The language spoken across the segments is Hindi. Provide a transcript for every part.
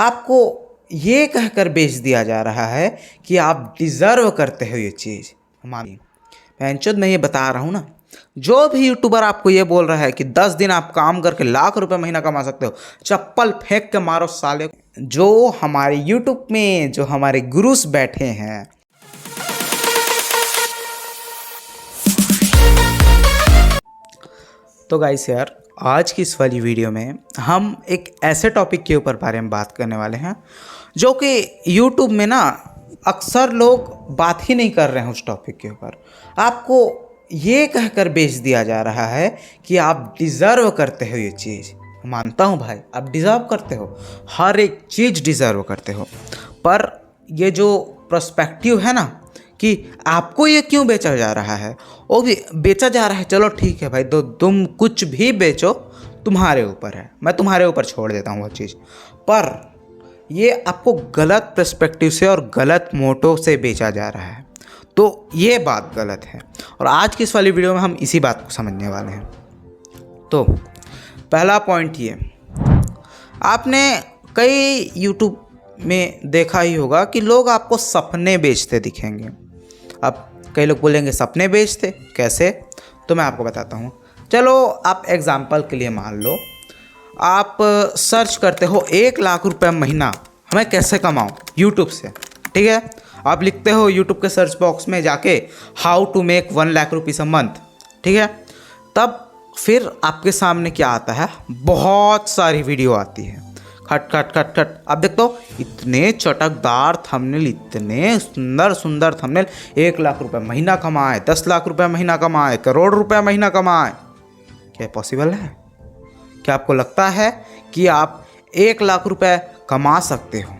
आपको ये कहकर बेच दिया जा रहा है कि आप डिज़र्व करते हो ये चीज़। हमारी बहनचोद मैं ये बता रहा हूँ ना, जो भी यूट्यूबर आपको ये बोल रहा है कि 10 दिन आप काम करके लाख रुपए महीना कमा सकते हो, चप्पल फेंक के मारो साले। जो हमारे यूट्यूब में जो हमारे गुरुस बैठे हैं, तो गाइस यार, आज की इस वाली वीडियो में हम एक ऐसे टॉपिक के ऊपर बारे में बात करने वाले हैं जो कि यूट्यूब में ना अक्सर लोग बात ही नहीं कर रहे हैं उस टॉपिक के ऊपर। आपको ये कहकर बेच दिया जा रहा है कि आप डिज़र्व करते हो ये चीज़। मानता हूँ भाई, आप डिज़र्व करते हो, हर एक चीज़ डिज़र्व करते हो, पर ये जो पर्सपेक्टिव है ना कि आपको ये क्यों बेचा जा रहा है, वो भी बेचा जा रहा है। चलो ठीक है भाई, तो तुम कुछ भी बेचो, तुम्हारे ऊपर है, मैं तुम्हारे ऊपर छोड़ देता हूँ वो चीज़। पर ये आपको गलत पर्सपेक्टिव से और गलत मोटो से बेचा जा रहा है, तो ये बात गलत है। और आज की इस वाली वीडियो में हम इसी बात को समझने वाले हैं। तो पहला पॉइंट ये, आपने कई यूट्यूब में देखा ही होगा कि लोग आपको सपने बेचते दिखेंगे। अब कई लोग बोलेंगे सपने बेचते कैसे, तो मैं आपको बताता हूँ। चलो आप एग्जांपल के लिए मान लो आप सर्च करते हो 1 लाख रुपए महीना मैं कैसे कमाऊँ यूट्यूब से, ठीक है। आप लिखते हो यूट्यूब के सर्च बॉक्स में जाके how to make 1 lakh rupees a month, ठीक है। तब फिर आपके सामने क्या आता है, बहुत सारी वीडियो आती है, खट खट खट खट। अब देखो इतने चटकदार थंबनेल, इतने सुंदर सुंदर थंबनेल, 1 लाख रुपए महीना कमाए, 10 लाख रुपए महीना कमाए, करोड़ रुपए महीना कमाए। क्या पॉसिबल है? क्या आपको लगता है कि आप 1 लाख रुपए कमा सकते हो?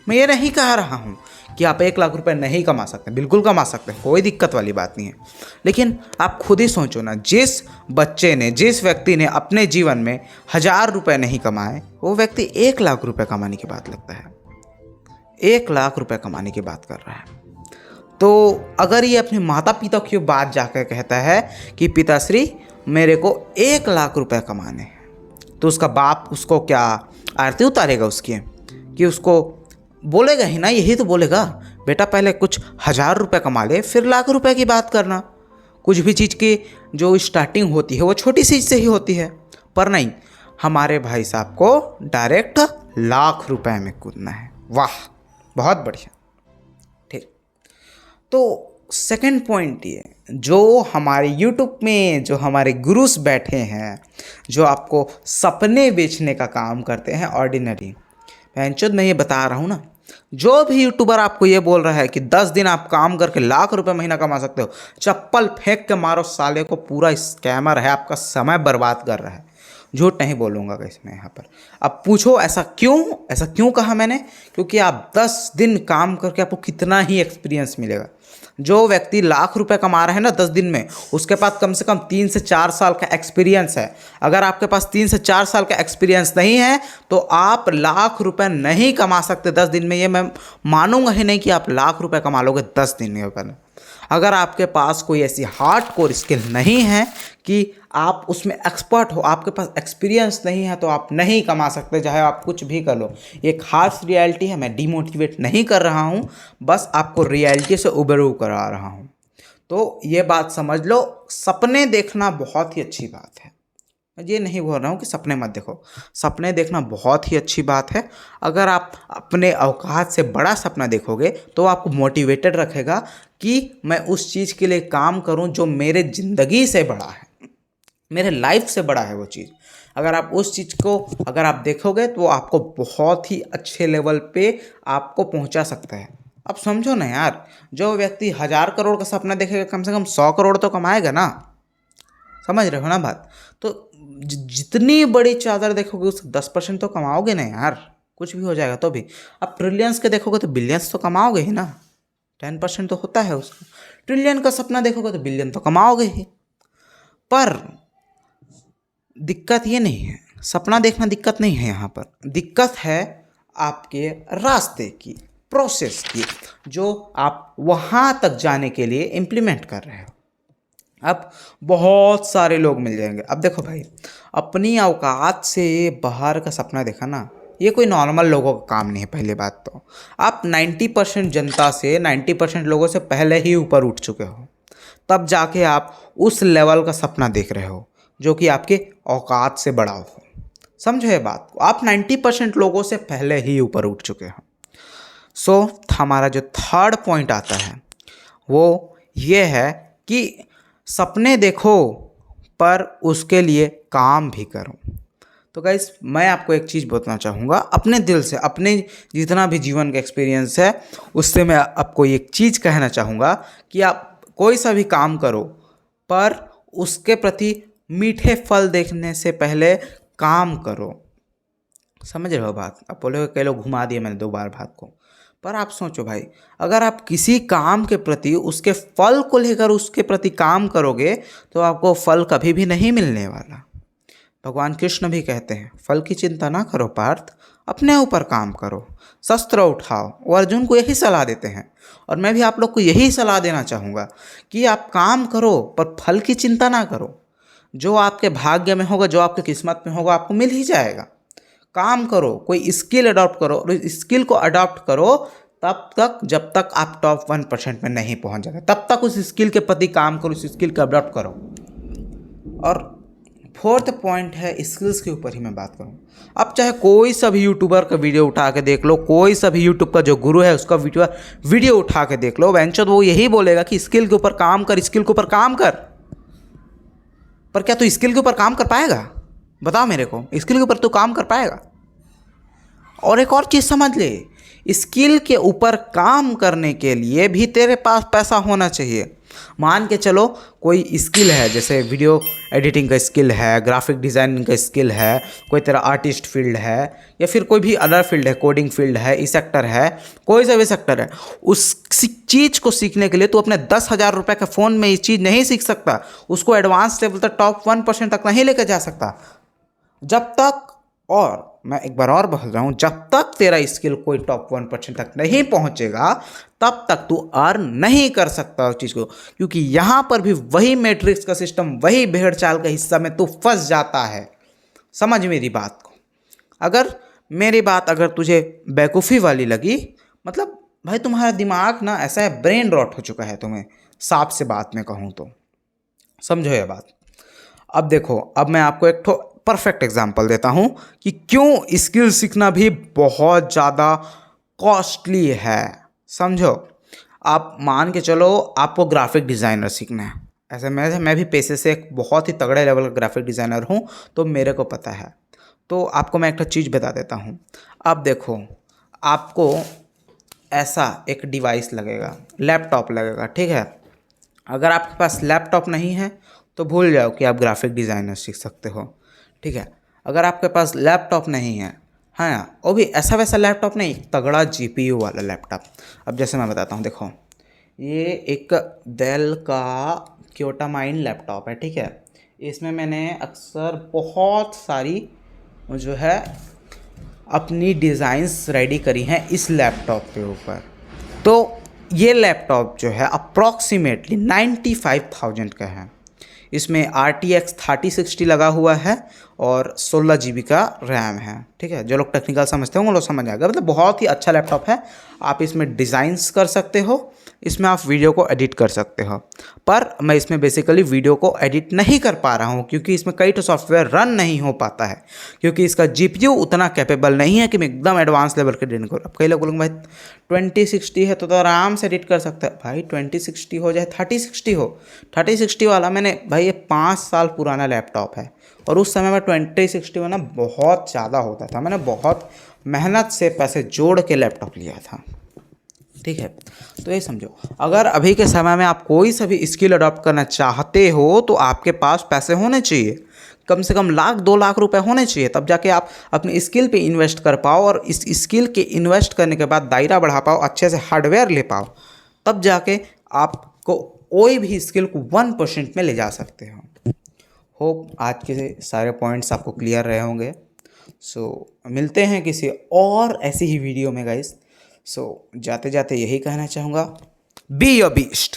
मैं ये नहीं कह रहा हूँ कि आप 1 लाख रुपए नहीं कमा सकते, बिल्कुल कमा सकते हैं, कोई दिक्कत वाली बात नहीं है। लेकिन आप खुद ही सोचो ना, जिस बच्चे ने, जिस व्यक्ति ने अपने जीवन में 1000 रुपये नहीं कमाए, वो व्यक्ति 1 लाख रुपए कमाने की बात लगता है, 1 लाख रुपए कमाने की बात कर रहा है। तो अगर ये अपने माता पिता की बात जाकर कहता है कि पिताश्री मेरे को 1 लाख रुपए कमाने हैं, तो उसका बाप उसको क्या आरती उतारेगा उसकी, कि उसको बोलेगा ही ना, यही तो बोलेगा, बेटा पहले कुछ 1000 रुपये कमा ले, फिर लाख रुपए की बात करना। कुछ भी चीज़ की जो स्टार्टिंग होती है वो छोटी सी से ही होती है, पर नहीं, हमारे भाई साहब को डायरेक्ट लाख रुपए में कूदना है। वाह, बहुत बढ़िया, ठीक। तो सेकंड पॉइंट ये, जो हमारे यूट्यूब में जो हमारे गुरुस बैठे हैं, जो आपको सपने बेचने का काम करते हैं, ऑर्डिनरी बहनचोद मैं ये बता रहा हूँ ना, जो भी यूट्यूबर आपको ये बोल रहा है कि 10 दिन आप काम करके लाख रुपए महीना कमा सकते हो, चप्पल फेंक के मारो साले को, पूरा स्कैमर है, आपका समय बर्बाद कर रहा है। झूठ नहीं बोलूँगा गाइस मैं यहाँ पर। अब पूछो ऐसा क्यों कहा मैंने, क्योंकि आप 10 दिन काम करके आपको कितना ही एक्सपीरियंस मिलेगा। जो व्यक्ति लाख रुपए कमा रहे हैं ना 10 दिन में, उसके पास कम से कम 3 से 4 साल का एक्सपीरियंस है। अगर आपके पास 3 से 4 साल का एक्सपीरियंस नहीं है तो आप लाख रुपए नहीं कमा सकते 10 दिन में। ये मैं मानूंगा ही नहीं कि आप लाख रुपए कमा लोगे 10 दिन में। अगर आपके पास कोई ऐसी हार्डकोर स्किल नहीं है कि आप उसमें एक्सपर्ट हो, आपके पास एक्सपीरियंस नहीं है, तो आप नहीं कमा सकते, चाहे आप कुछ भी कर लो। ये एक हार्श रियलिटी है, मैं डिमोटिवेट नहीं कर रहा हूँ, बस आपको रियलिटी से उबरू करा रहा हूँ। तो ये बात समझ लो, सपने देखना बहुत ही अच्छी बात है। मैं ये नहीं बोल रहा हूँ कि सपने मत देखो, सपने देखना बहुत ही अच्छी बात है। अगर आप अपने औकात से बड़ा सपना देखोगे तो आपको मोटिवेटेड रखेगा कि मैं उस चीज़ के लिए काम करूँ जो मेरे ज़िंदगी से बड़ा है, मेरे लाइफ से बड़ा है वो चीज़। अगर आप उस चीज़ को अगर आप देखोगे तो आपको बहुत ही अच्छे लेवल पे आपको पहुंचा सकता है। अब समझो ना यार, जो व्यक्ति 1000 करोड़ का सपना देखेगा, कम से कम 100 करोड़ तो कमाएगा ना। समझ रहे हो ना बात? तो जितनी बड़ी चादर देखोगे उससे 10% तो कमाओगे ना यार, कुछ भी हो जाएगा तो भी। अब ट्रिलियंस के देखोगे तो बिलियंस तो कमाओगे ही ना, 10% तो होता है उसका। ट्रिलियन का सपना देखोगे तो बिलियन तो कमाओगे ही। पर दिक्कत ये नहीं है, सपना देखना दिक्कत नहीं है, यहाँ पर दिक्कत है आपके रास्ते की, प्रोसेस की, जो आप वहाँ तक जाने के लिए इम्प्लीमेंट कर रहे हो। अब बहुत सारे लोग मिल जाएंगे। अब देखो भाई, अपनी औकात से बाहर का सपना देखा ना, ये कोई नॉर्मल लोगों का काम नहीं है। पहली बात तो आप 90% जनता से 90% लोगों से पहले ही ऊपर उठ चुके हो, तब जाके आप उस लेवल का सपना देख रहे हो जो कि आपके औकात से बड़ा हो। समझो ये बात को, आप 90% लोगों से पहले ही ऊपर उठ चुके हो। सो हमारा जो थर्ड पॉइंट आता है वो ये है कि सपने देखो पर उसके लिए काम भी करो। तो गाइस मैं आपको एक चीज़ बताना चाहूँगा अपने दिल से, अपने जितना भी जीवन का एक्सपीरियंस है उससे मैं आपको एक चीज़ कहना चाहूँगा कि आप कोई सा भी काम करो पर उसके प्रति मीठे फल देखने से पहले काम करो। समझ रहे हो बात? आप बोलोगे कई लोग घुमा दिए मैंने 2 बार बात को, पर आप सोचो भाई, अगर आप किसी काम के प्रति उसके फल को लेकर उसके प्रति काम करोगे तो आपको फल कभी भी नहीं मिलने वाला। भगवान कृष्ण भी कहते हैं फल की चिंता ना करो पार्थ, अपने ऊपर काम करो, शस्त्र उठाओ। वो अर्जुन को यही सलाह देते हैं और मैं भी आप लोग को यही सलाह देना चाहूँगा कि आप काम करो पर फल की चिंता ना करो। जो आपके भाग्य में होगा, जो आपके किस्मत में होगा, आपको मिल ही जाएगा। काम करो, कोई स्किल अडॉप्ट करो और इस स्किल को अडॉप्ट करो तब तक जब तक आप टॉप 1% में नहीं पहुंच जाते, तब तक उस स्किल के प्रति काम करो, उस स्किल को अडॉप्ट करो। और फोर्थ पॉइंट है स्किल्स के ऊपर ही मैं बात करूँ। अब चाहे कोई सा भी यूट्यूबर का वीडियो उठा के देख लो, कोई सा भी यूट्यूब का जो गुरु है उसका वीडियो उठा के देख लो, वेंचर वो यही बोलेगा कि स्किल के ऊपर काम कर, स्किल के ऊपर काम कर। पर क्या तू स्किल के ऊपर काम कर पाएगा? बताओ मेरे को, स्किल के ऊपर तू काम कर पाएगा? और एक और चीज़ समझ ले, स्किल के ऊपर काम करने के लिए भी तेरे पास पैसा होना चाहिए। मान के चलो कोई स्किल है, जैसे वीडियो एडिटिंग का स्किल है, ग्राफिक डिज़ाइनिंग का स्किल है, कोई तेरा आर्टिस्ट फील्ड है या फिर कोई भी अदर फील्ड है, कोडिंग फील्ड है, ई सेक्टर है, कोई सा भी सेक्टर है, उस चीज़ को सीखने के लिए तू अपने 10,000 रुपये के फ़ोन में ये चीज़ नहीं सीख सकता, उसको एडवांस लेवल तक टॉप 1% तक नहीं लेकर जा सकता जब तक, और मैं एक बार और बोल रहा हूँ, जब तक तेरा स्किल कोई टॉप 1% तक नहीं पहुँचेगा तब तक तू अर्न नहीं कर सकता उस चीज़ को। क्योंकि यहाँ पर भी वही मैट्रिक्स का सिस्टम, वही भेड़ चाल का हिस्सा में तू फंस जाता है। समझ मेरी बात को। अगर मेरी बात अगर तुझे बेवकूफ़ी वाली लगी, मतलब भाई तुम्हारा दिमाग ना ऐसा है, ब्रेन रॉट हो चुका है तुम्हें, साफ से बात में कहूँ तो। समझो ये बात। अब देखो, अब मैं आपको एक परफेक्ट एग्जाम्पल देता हूँ कि क्यों स्किल सीखना भी बहुत ज़्यादा कॉस्टली है। समझो, आप मान के चलो आपको ग्राफिक डिज़ाइनर सीखना है। ऐसे मैं भी पेशे से एक बहुत ही तगड़े लेवल का ग्राफिक डिज़ाइनर हूँ, तो मेरे को पता है। तो आपको मैं एक चीज़ बता देता हूँ। अब देखो, आपको ऐसा एक डिवाइस लगेगा, लैपटॉप लगेगा, ठीक है। अगर आपके पास लैपटॉप नहीं है तो भूल जाओ कि आप ग्राफिक डिज़ाइनर सीख सकते हो, ठीक है। अगर आपके पास लैपटॉप नहीं है ना, वो भी ऐसा वैसा लैपटॉप नहीं, तगड़ा जीपीयू वाला लैपटॉप। अब जैसे मैं बताता हूँ, देखो ये एक डेल का क्योटामाइन लैपटॉप है, ठीक है। इसमें मैंने अक्सर बहुत सारी जो है अपनी डिज़ाइंस रेडी करी हैं इस लैपटॉप के ऊपर। तो ये लैपटॉप जो है अप्रॉक्सीमेटली 95,000 का है। इसमें RTX 3060 लगा हुआ है और 16 GB का रैम है, ठीक है। जो लोग टेक्निकल समझते होंगे वो लोग समझ आएगा। मतलब बहुत ही अच्छा लैपटॉप है। आप इसमें डिज़ाइंस कर सकते हो, इसमें आप वीडियो को एडिट कर सकते हो। पर मैं इसमें बेसिकली वीडियो को एडिट नहीं कर पा रहा हूँ क्योंकि इसमें कई तो सॉफ्टवेयर रन नहीं हो पाता है, क्योंकि इसका GPU उतना कैपेबल नहीं है कि मैं एकदम एडवांस लेवल के एडिट करूँ। अब कई लोग बोलेंगे भाई 2060 है तो आराम से एडिट कर सकता है। भाई 2060 हो चाहे 3060 हो, 3060 वाला मैंने भाई ये 5 साल पुराना लैपटॉप है और उस समय में 2060 में ना बहुत ज़्यादा होता था। मैंने बहुत मेहनत से पैसे जोड़ के लैपटॉप लिया था, ठीक है। तो ये समझो, अगर अभी के समय में आप कोई सा भी स्किल अडॉप्ट करना चाहते हो तो आपके पास पैसे होने चाहिए, कम से कम 1-2 लाख रुपए होने चाहिए, तब जाके आप अपनी स्किल पे इन्वेस्ट कर पाओ और इस स्किल के इन्वेस्ट करने के बाद दायरा बढ़ा पाओ, अच्छे से हार्डवेयर ले पाओ, तब जाके आपको कोई भी स्किल को 1% में ले जा सकते हो। होप आज के सारे पॉइंट्स आपको क्लियर रहे होंगे। सो मिलते हैं किसी और ऐसी ही वीडियो में गाइस। सो जाते जाते यही कहना चाहूँगा, बी योर बीस्ट।